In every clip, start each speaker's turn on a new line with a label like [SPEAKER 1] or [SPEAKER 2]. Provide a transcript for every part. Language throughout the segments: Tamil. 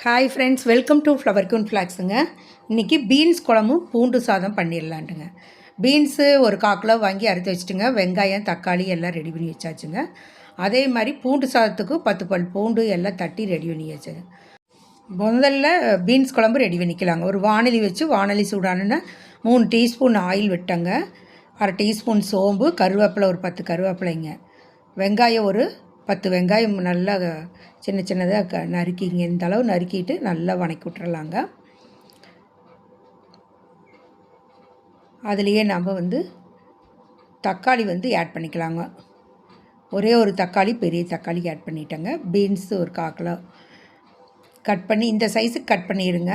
[SPEAKER 1] Hi friends, welcome to flower கூன் ஃப்ளாக்ஸுங்க. இன்றைக்கி பீன்ஸ் குழம்பும் பூண்டு சாதம் பண்ணிடலான்ட்டுங்க. பீன்ஸு ஒரு 1/4 கிலோ வாங்கி அறுத்து வச்சுட்டுங்க. வெங்காயம், தக்காளி எல்லாம் ரெடி பண்ணி வச்சாச்சுங்க. அதே மாதிரி பூண்டு சாதத்துக்கு 10 பல் பூண்டு எல்லாம் தட்டி ரெடி பண்ணி வச்சுங்க. முதல்ல பீன்ஸ் குழம்பு ரெடி பண்ணிக்கலாங்க. ஒரு வானொலி வச்சு வானொலி சூடானுன்னா 3 டீஸ்பூன் ஆயில் விட்டங்க. 1/2 டீஸ்பூன் சோம்பு, கருவேப்பிலை ஒரு 10 கருவேப்பிலைங்க, வெங்காயம் ஒரு 10 வெங்காயம் நல்லா சின்ன சின்னதாக நறுக்கிங்க. இந்த அளவு நறுக்கிட்டு நல்லா வணக்கி விட்டுறலாங்க. அதுலேயே நம்ம தக்காளி ஆட் பண்ணிக்கலாங்க. ஒரே ஒரு தக்காளி, பெரிய தக்காளி ஆட் பண்ணிட்டேங்க. பீன்ஸு ஒரு 1/4 கிலோ கட் பண்ணி இந்த சைஸுக்கு கட் பண்ணிடுங்க.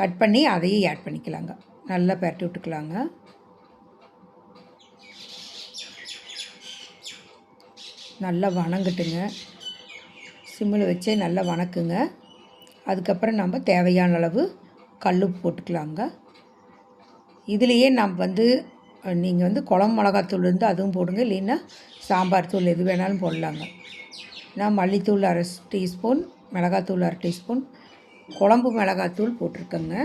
[SPEAKER 1] கட் பண்ணி அதையும் ஆட் பண்ணிக்கலாங்க. நல்லா பரட்டி விட்டுக்கலாங்க. நல்லா வணங்கட்டுங்க. சிம்மில் வச்சே நல்லா வணக்குங்க. அதுக்கப்புறம் நம்ம தேவையான அளவு கல்லுப்பு போட்டுக்கலாங்க. இதுலேயே நம்ம நீங்கள் குழம்பு மிளகாத்தூள் அதுவும் போடுங்க, இல்லைன்னா சாம்பார் தூள் எது வேணாலும் போடலாங்க. நான் மல்லித்தூள் 1/2 டீஸ்பூன், மிளகாத்தூள் 1/2 டீஸ்பூன், குழம்பு மிளகாத்தூள் போட்டிருக்கேங்க.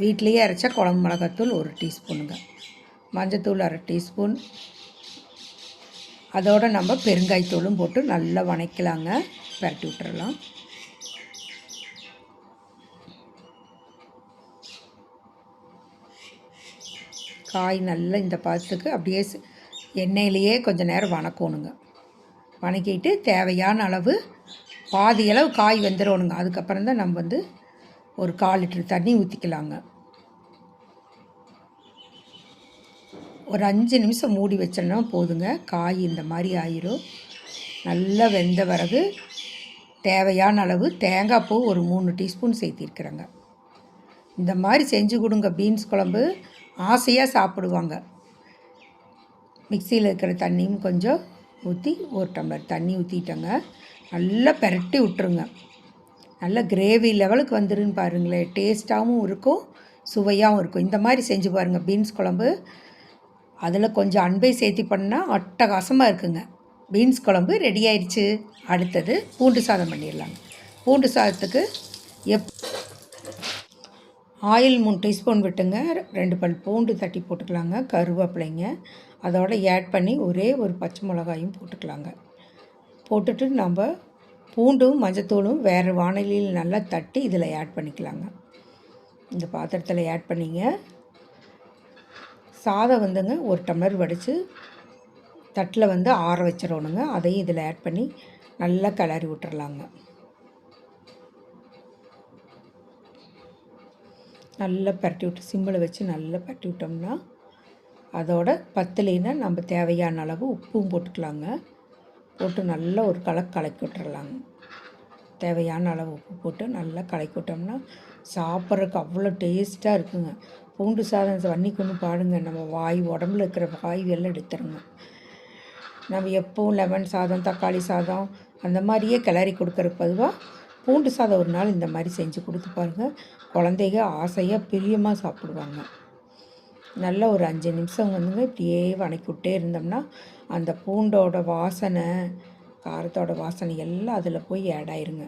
[SPEAKER 1] வீட்லேயே அரைச்சா குழம்பு மிளகாத்தூள் 1 டீஸ்பூனுங்க, மஞ்சத்தூள் 1/2 டீஸ்பூன், அதோடு நம்ம பெருங்காயத்தூளும் போட்டு நல்லா வணக்கலாங்க. பரட்டி விட்டுறலாம். காய் நல்லா இந்த பாத்துக்கு அப்படியே எண்ணெயிலேயே கொஞ்சம் நேரம் வணக்கணுங்க. வணக்கிட்டு தேவையான அளவு பாதி அளவு காய் வெந்துடணுங்க. அதுக்கப்புறம் தான் நம்ம ஒரு 1/4 லிட்டர் தண்ணி ஊற்றிக்கலாங்க. ஒரு 5 நிமிஷம் மூடி வச்சோன்னா போதுங்க. காய் இந்த மாதிரி ஆயிரும். நல்லா வெந்த பிறகு தேவையான அளவு தேங்காய் பூ ஒரு 3 டீஸ்பூன் சேர்த்திருக்கிறேங்க. இந்த மாதிரி செஞ்சு கொடுங்க. பீன்ஸ் குழம்பு ஆசையாக சாப்பிடுவாங்க. மிக்சியில் இருக்கிற தண்ணியும் கொஞ்சம் ஊற்றி 1 டம்ளர் தண்ணி ஊற்றிட்டேங்க. நல்லா பெரட்டி விட்டுருங்க. நல்லா கிரேவி லெவலுக்கு வந்துருன்னு பாருங்களேன். டேஸ்ட்டாகவும் இருக்கும், சுவையாகவும் இருக்கும். இந்த மாதிரி செஞ்சு பாருங்கள் பீன்ஸ் குழம்பு. அதில் கொஞ்சம் அன்பை சேர்த்தி பண்ணால் அட்டகாசமாக இருக்குங்க. பீன்ஸ் குழம்பு ரெடி ஆயிடுச்சு. அடுத்தது பூண்டு சாதம் பண்ணிடலாங்க. பூண்டு சாதத்துக்கு ஆயில் 3 டீஸ்பூன் விட்டுங்க. 2 பல் பூண்டு தட்டி போட்டுக்கலாங்க. கருவேப்பிலைங்க அதோட ஆட் பண்ணி ஒரே ஒரு பச்சை மிளகாயும் போட்டுக்கலாங்க. போட்டுட்டு நம்ம பூண்டும் மஞ்சத்தூளும் வேறு வானலியில் நல்லா தட்டி இதில் ஆட் பண்ணிக்கலாங்க. இந்த பாத்திரத்தில் ஆட் பண்ணிங்க. சாதம் 1 டம்ளர் வடித்து தட்டில் ஆற வச்சிடணுங்க. அதையும் இதில் ஆட் பண்ணி நல்லா கிளறி விட்டுறலாங்க. நல்லா பரட்டி விட்டு சிம்மில் வச்சு நல்லா பரட்டி விட்டோம்னா அதோட பத்தலைன்னா நம்ம தேவையான அளவு உப்பும் போட்டுக்கலாங்க. போட்டு நல்லா ஒரு கலக்கி விட்டுறலாங்க. தேவையான அளவு உப்பு போட்டு நல்லா கலக்கி விட்டோம்னா சாப்பிட்றதுக்கு அவ்வளோ டேஸ்ட்டாக இருக்குங்க. பூண்டு சாதம் பண்ணிக்கொண்டு பாடுங்க. நம்ம உடம்புல இருக்கிற வாயு எல்லாம் எடுத்துருங்க. நம்ம எப்போவும் லெமன் சாதம், தக்காளி சாதம் அந்த மாதிரியே கிளறி கொடுக்குறக்கு பொதுவாக பூண்டு சாதம் ஒரு நாள் இந்த மாதிரி செஞ்சு கொடுத்து பாருங்கள். குழந்தைங்க ஆசையாக பிரியமாக சாப்பிடுவாங்க. நல்லா ஒரு 5 நிமிஷம் இப்படியே வணக்கி விட்டே இருந்தோம்னா அந்த பூண்டோட வாசனை, காரத்தோட வாசனை எல்லாம் அதில் போய் ஆட் ஆயிருங்க.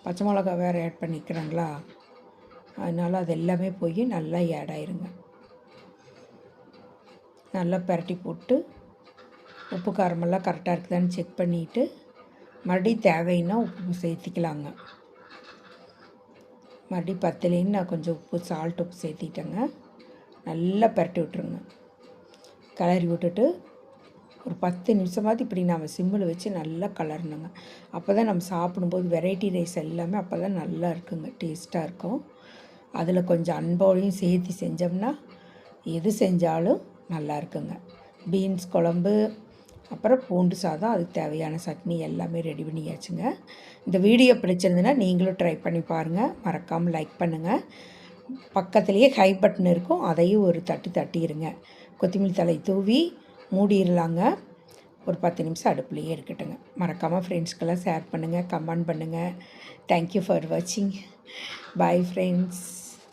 [SPEAKER 1] பச்சை மிளகா வேறு ஆட் பண்ணிக்கிறாங்களா, அதனால் அது எல்லாமே போய் நல்லா ஆட் ஆயிருங்க. நல்லா பரட்டி போட்டு உப்பு காரமெல்லாம் கரெக்டாக இருக்குதான்னு செக் பண்ணிவிட்டு மறுபடியும் தேவைன்னா உப்பு சேர்த்திக்கலாங்க. மறுபடியும் பத்தலைன்னு நான் கொஞ்சம் சால்ட் உப்பு சேர்த்திட்டேங்க. நல்லா பரட்டி விட்டுருங்க. கிளறி விட்டுட்டு ஒரு 10 நிமிஷமாவது இப்படி நம்ம சிம்மில் வச்சு நல்லா கலரணுங்க. அப்போ தான் நம்ம சாப்பிடும்போது வெரைட்டி ரைஸ் எல்லாமே அப்போ தான் நல்லா இருக்குங்க, டேஸ்ட்டாக இருக்கும். அதில் கொஞ்சம் அன்போடையும் சேர்த்து செஞ்சோம்னா எது செஞ்சாலும் நல்லா இருக்குங்க. பீன்ஸ் குழம்பு, அப்புறம் பூண்டு சாதம், அதுக்கு தேவையான சட்னி எல்லாமே ரெடி பண்ணியாச்சுங்க. இந்த வீடியோ பிடிச்சிருந்துன்னா நீங்களும் ட்ரை பண்ணி பாருங்கள். மறக்காமல் லைக் பண்ணுங்கள். பக்கத்துலேயே ஹை பட்டன் இருக்கும், அதையும் ஒரு தட்டிடுங்க. கொத்தமல்லி தழை தூவி மூடிடலாங்க. ஒரு 10 நிமிஷம் அடுப்புலையே இருக்கட்டுங்க. மறக்காமல் ஃப்ரெண்ட்ஸ்க்கெல்லாம் ஷேர் பண்ணுங்கள், கமெண்ட் பண்ணுங்கள். தேங்க்யூ ஃபார் வாட்சிங். Bye friends.